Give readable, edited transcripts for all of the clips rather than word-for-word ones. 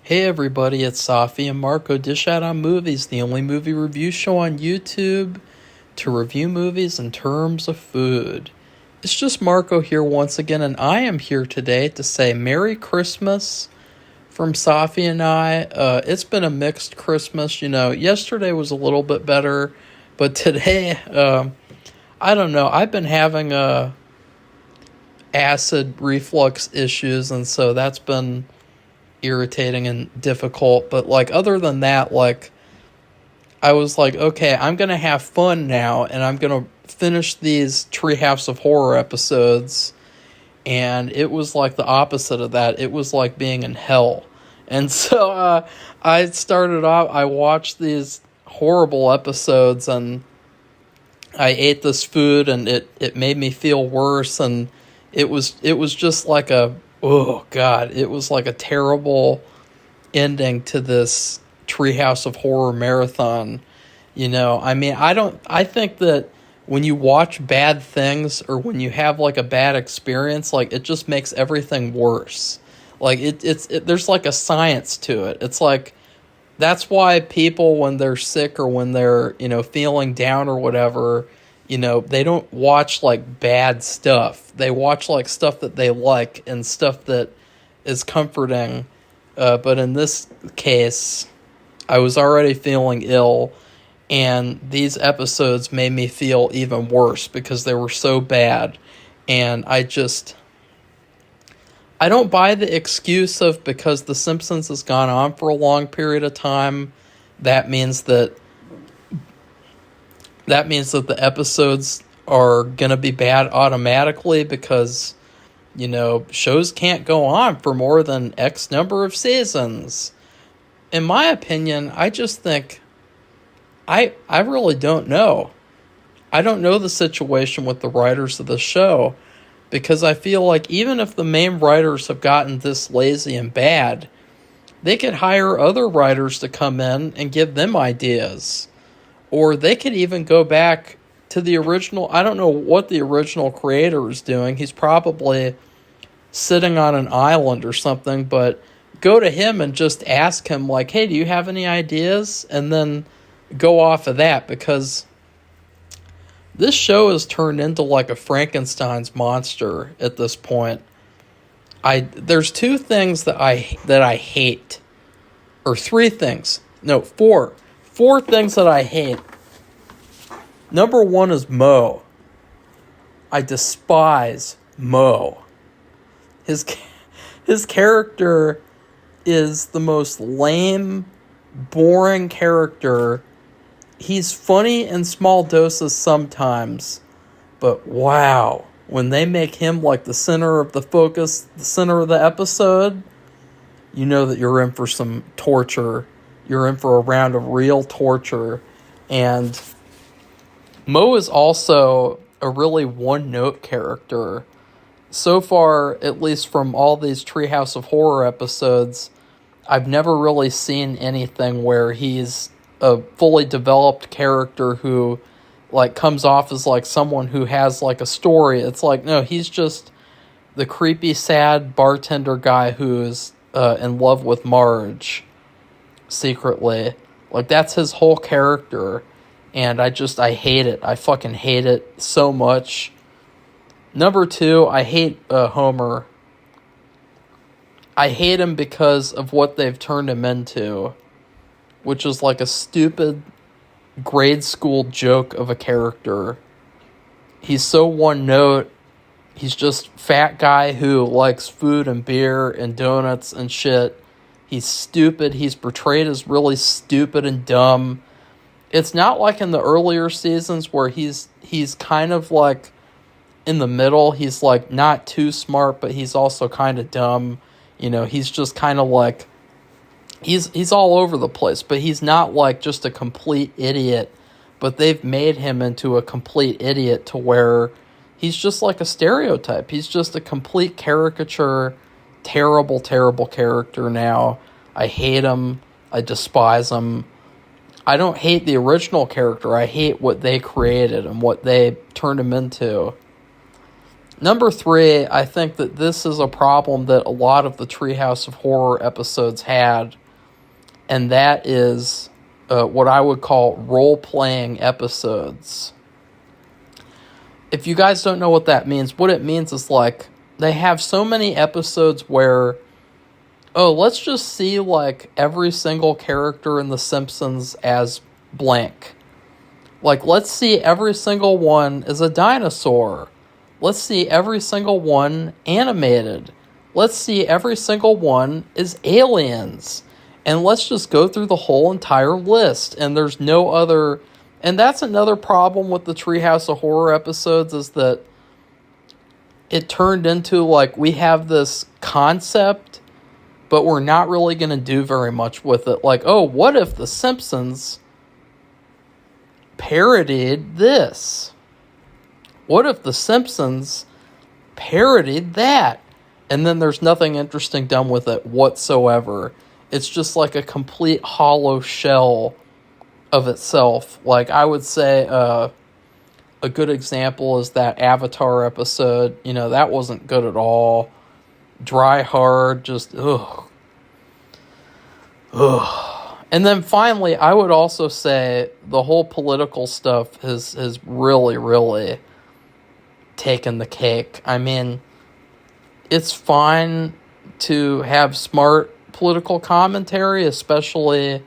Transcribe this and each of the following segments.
Hey everybody, it's Safi and Marco Dish Out on Movies, the only movie review show on YouTube to review movies in terms of food. It's just Marco here once again, and I am here today to say Merry Christmas from Safi and I. It's been a mixed Christmas, yesterday was a little bit better, but today, I don't know, I've been having acid reflux issues, and so that's been irritating and difficult. But other than that, I was like, okay, I'm gonna have fun now, and I'm gonna finish these Treehouse of Horror episodes. And it was like the opposite of that. It was like being in hell. And so I started off, I watched these horrible episodes, and I ate this food, and it made me feel worse. And it was just like oh God, it was like a terrible ending to this Treehouse of Horror marathon. I think that when you watch bad things, or when you have a bad experience, it just makes everything worse. There's a science to it. It's that's why people, when they're sick or when they're, feeling down or whatever, they don't watch bad stuff. They watch stuff that they like and stuff that is comforting. But in this case, I was already feeling ill, and these episodes made me feel even worse because they were so bad. And I don't buy the excuse of, because The Simpsons has gone on for a long period of time, that means that the episodes are going to be bad automatically, because, shows can't go on for more than X number of seasons. In my opinion, I just think, I really don't know. I don't know the situation with the writers of the show, because I feel like even if the main writers have gotten this lazy and bad, they could hire other writers to come in and give them ideas. Or they could even go back to the original. I don't know what the original creator is doing. He's probably sitting on an island or something, but go to him and just ask him, hey, do you have any ideas? And then go off of that, because this show has turned into a Frankenstein's monster at this point. There's two things that I hate, or three things. No, four things that I hate. Number one is Moe. I despise Moe. His character is the most lame, boring character. He's funny in small doses sometimes, but wow, when they make him the center of the focus, the center of the episode, you know that you're in for some torture. You're in for a round of real torture. And Moe is also a really one-note character. So far, at least from all these Treehouse of Horror episodes, I've never really seen anything where he's a fully developed character who comes off as someone who has a story. It's no, he's just the creepy, sad bartender guy who's in love with Marge secretly. That's his whole character, and I hate it. I fucking hate it so much. Number two, I hate Homer. I hate him because of what they've turned him into, which is a stupid grade school joke of a character. He's so one note. He's just fat guy who likes food and beer and donuts and shit. He's stupid. He's portrayed as really stupid and dumb. It's not like in the earlier seasons where he's kind of in the middle. He's not too smart, but he's also kind of dumb. He's just kind of he's all over the place, but he's not just a complete idiot. But they've made him into a complete idiot to where he's just a stereotype. He's just a complete caricature. Terrible, terrible character now. I hate him. I despise him. I don't hate the original character. I hate what they created and what they turned him into. Number 3, I think that this is a problem that a lot of the Treehouse of Horror episodes had, and that is what I would call role-playing episodes. If you guys don't know what that means, what it means is like they have so many episodes where, oh, let's just see like every single character in The Simpsons as blank. Like, let's see every single one as a dinosaur. Let's see every single one animated. Let's see every single one as aliens. And let's just go through the whole entire list. And there's no other... And that's another problem with the Treehouse of Horror episodes, is that it turned into, like, we have this concept, but we're not really going to do very much with it. Like, oh, what if The Simpsons parodied this? What if The Simpsons parodied that? And then there's nothing interesting done with it whatsoever. It's just like a complete hollow shell of itself. Like, I would say a good example is that Avatar episode. You know, that wasn't good at all. Dry hard, just ugh. And then finally, I would also say the whole political stuff has really, really taken the cake. I mean, it's fine to have smart political commentary, especially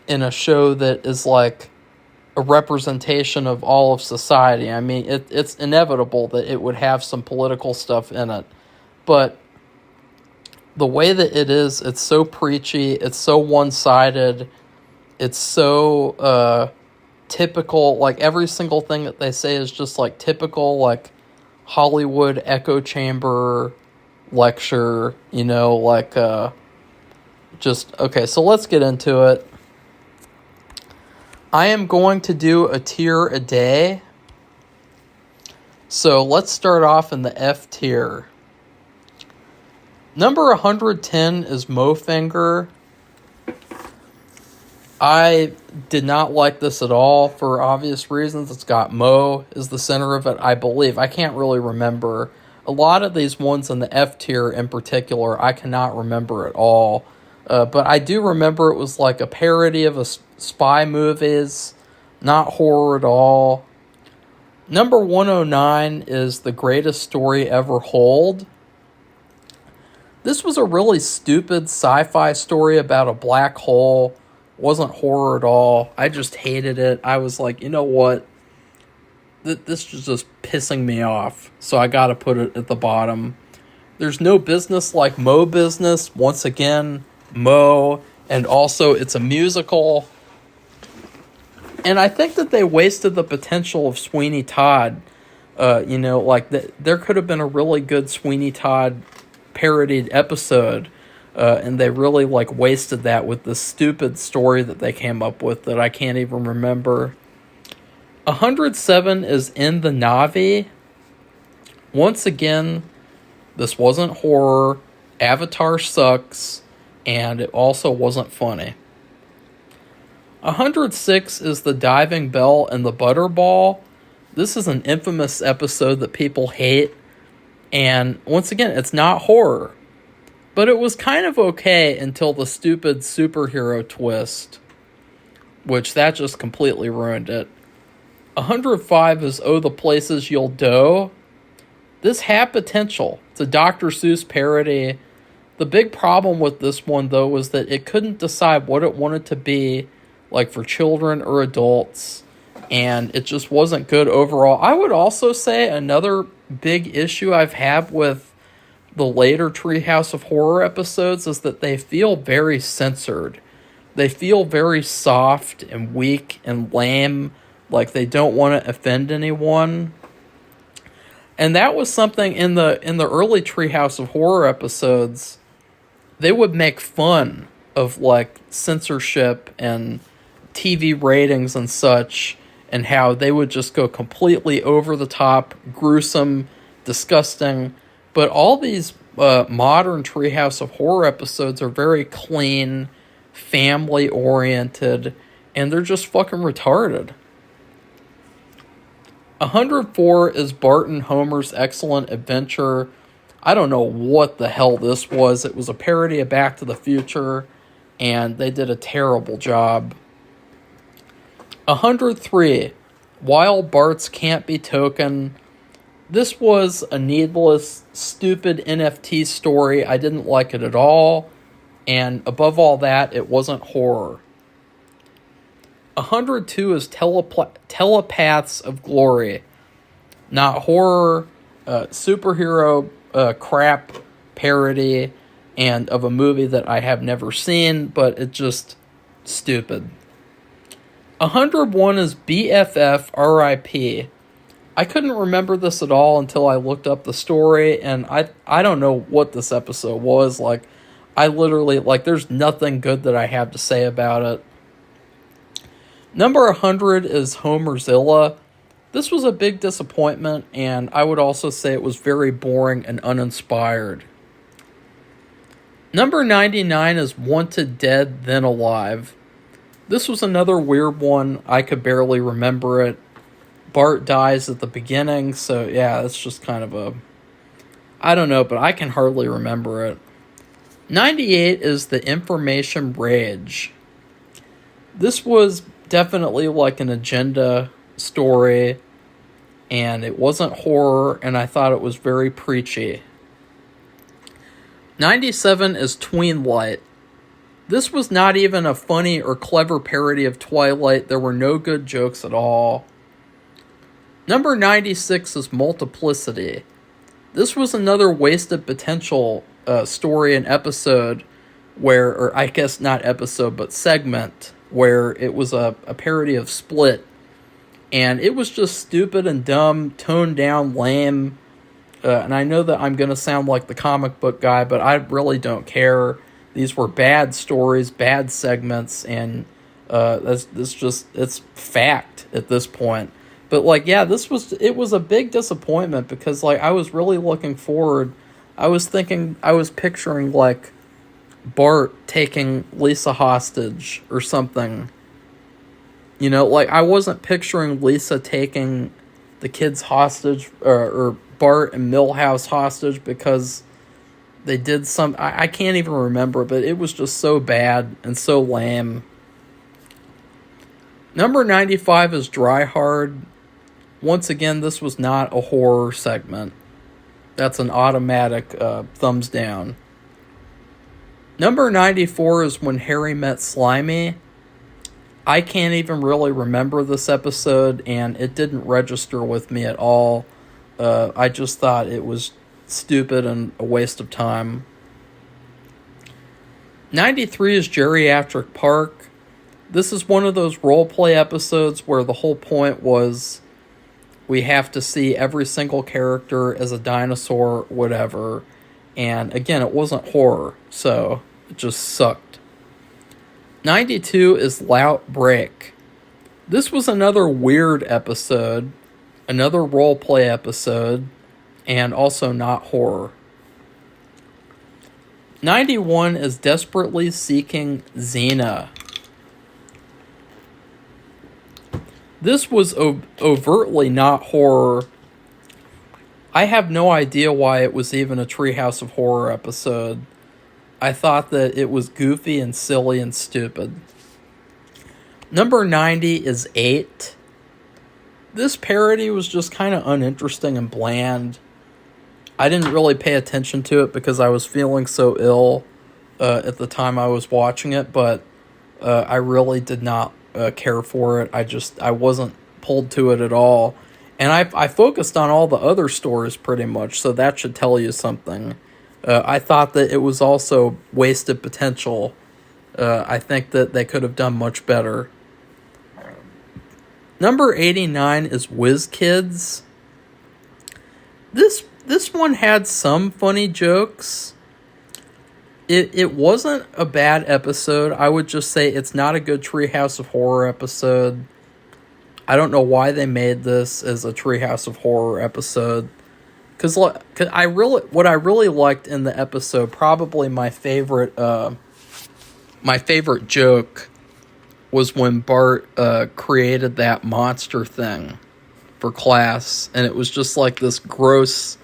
in a show that is like a representation of all of society. I mean, it's inevitable that it would have some political stuff in it. But the way that it is, it's so preachy, it's so one-sided, it's so typical. Like, every single thing that they say is just like typical, like, Hollywood echo chamber lecture, you know, like, okay, so let's get into it. I am going to do a tier a day. So let's start off in the F tier. Number 110 is Mofinger. I did not like this at all for obvious reasons. It's got Mo is the center of it, I believe. I can't really remember. A lot of these ones in the F tier in particular, I cannot remember at all. But I do remember it was like a parody of a spy movies, not horror at all. Number 109 is The Greatest Story Ever Told. This was a really stupid sci-fi story about a black hole. Wasn't horror at all. I just hated it. I was like, you know what? This is just pissing me off. So I gotta put it at the bottom. There's no business like Mo Business. Once again, Mo. And also, it's a musical. And I think that they wasted the potential of Sweeney Todd. There could have been a really good Sweeney Todd parodied episode. And they really, like, wasted that with the stupid story that they came up with that I can't even remember. 107 is In the Navi. Once again, this wasn't horror. Avatar sucks. And it also wasn't funny. 106 is The Diving Bell and the Butterball. This is an infamous episode that people hate. And once again, it's not horror. But it was kind of okay until the stupid superhero twist, which that just completely ruined it. 105 is Oh, the Places You'll Do. This had potential. It's a Dr. Seuss parody. The big problem with this one, though, was that it couldn't decide what it wanted to be, like for children or adults, and it just wasn't good overall. I would also say another big issue I've had with the later Treehouse of Horror episodes is that they feel very censored. They feel very soft and weak and lame, like they don't want to offend anyone. And that was something in the early Treehouse of Horror episodes. They would make fun of like censorship and TV ratings and such, and how they would just go completely over the top, gruesome, disgusting. But all these modern Treehouse of Horror episodes are very clean, family-oriented, and they're just fucking retarded. 104 is Bart and Homer's Excellent Adventure. I don't know what the hell this was. It was a parody of Back to the Future, and they did a terrible job. 103, Wild Bart's Can't Be Token. This was a needless, stupid NFT story. I didn't like it at all. And above all that, it wasn't horror. 102 is Telepaths of Glory. Not horror, superhero crap parody, and of a movie that I have never seen, but it's just stupid. 101 is BFF RIP. I couldn't remember this at all until I looked up the story, and I don't know what this episode was. Like, I literally, there's nothing good that I have to say about it. Number 100 is Homerzilla. This was a big disappointment, and I would also say it was very boring and uninspired. Number 99 is Wanted Dead, Then Alive. This was another weird one. I could barely remember it. Bart dies at the beginning, so yeah, it's just kind of a... I don't know, but I can hardly remember it. 98 is The Information Rage. This was definitely like an agenda story, and it wasn't horror, and I thought it was very preachy. 97 is Tweenlight. This was not even a funny or clever parody of Twilight. There were no good jokes at all. Number 96 is Multiplicity. This was another wasted potential story and episode where, or I guess not episode, but segment, where it was a parody of Split. And it was just stupid and dumb, toned down, lame. And I know that I'm going to sound like the comic book guy, but I really don't care. These were bad stories, bad segments, and it's fact at this point. But it was a big disappointment because I was really looking forward. I was picturing Bart taking Lisa hostage or something. I wasn't picturing Lisa taking the kids hostage or Bart and Milhouse hostage because they did some... I can't even remember, but it was just so bad and so lame. Number 95 is Dry Hard. Once again, this was not a horror segment. That's an automatic thumbs down. Number 94 is When Harry Met Slimy. I can't even really remember this episode, and it didn't register with me at all. I just thought it was stupid and a waste of time. 93 is Geriatric Park. This is one of those roleplay episodes where the whole point was we have to see every single character as a dinosaur, whatever. And again, it wasn't horror, so it just sucked. 92 is Lout Break. This was another weird episode, another roleplay episode, and also not horror. 91 is Desperately Seeking Xena. This was overtly not horror. I have no idea why it was even a Treehouse of Horror episode. I thought that it was goofy and silly and stupid. Number 90 is 8. This parody was just kind of uninteresting and bland. I didn't really pay attention to it because I was feeling so ill at the time I was watching it, but I really did not care for it. I wasn't pulled to it at all. And I focused on all the other stories pretty much, so that should tell you something. I thought that it was also wasted potential. I think that they could have done much better. Number 89 is Whiz Kids. This one had some funny jokes. It wasn't a bad episode. I would just say it's not a good Treehouse of Horror episode. I don't know why they made this as a Treehouse of Horror episode. Because what I really liked in the episode, probably my favorite joke was when Bart created that monster thing. for class, and it was just like this gross,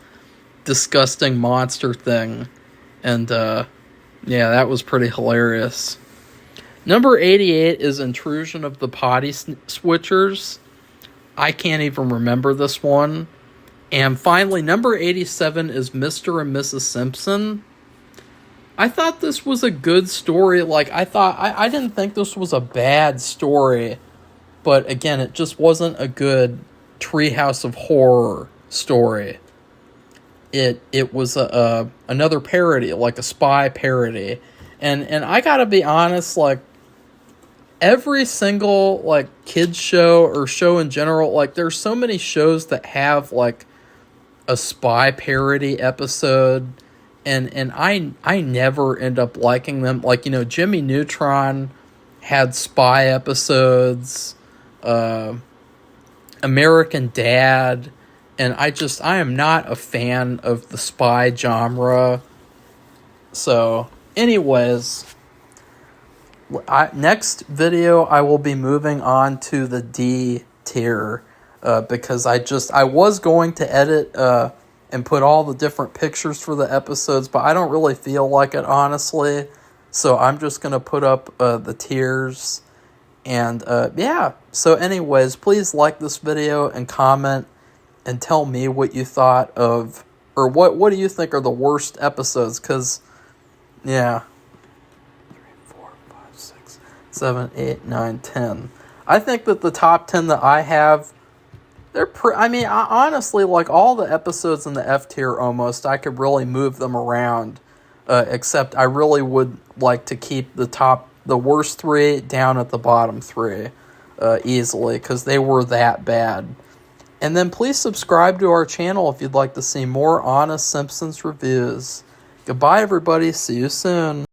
disgusting monster thing. And yeah, that was pretty hilarious. Number 88 is Intrusion of the Potty Switchers. I can't even remember this one. And finally, number 87 is Mr. and Mrs. Simpson. I thought this was a good story. Like, I didn't think this was a bad story. But again, it just wasn't a good Treehouse of Horror story. It was another parody, like a spy parody. And I gotta be honest, like, every single, like, kids show or show in general, like, there's so many shows that have, like, a spy parody episode, and I never end up liking them. Like, you know, Jimmy Neutron had spy episodes, American Dad, and I am not a fan of the spy genre. So, anyways, next video I will be moving on to the D tier, because I was going to edit and put all the different pictures for the episodes, but I don't really feel like it, honestly. So I'm just going to put up the tiers. And yeah, so anyways, please like this video and comment and tell me what you thought of, or what do you think are the worst episodes, because, yeah. 3, 4, 5, 6, 7, 8, 9, 10. I think that the top 10 that I have, honestly, like, all the episodes in the F tier almost, I could really move them around, except I really would like to keep the worst 3 down at the bottom 3, easily, because they were that bad. And then please subscribe to our channel if you'd like to see more honest Simpsons reviews. Goodbye, everybody. See you soon.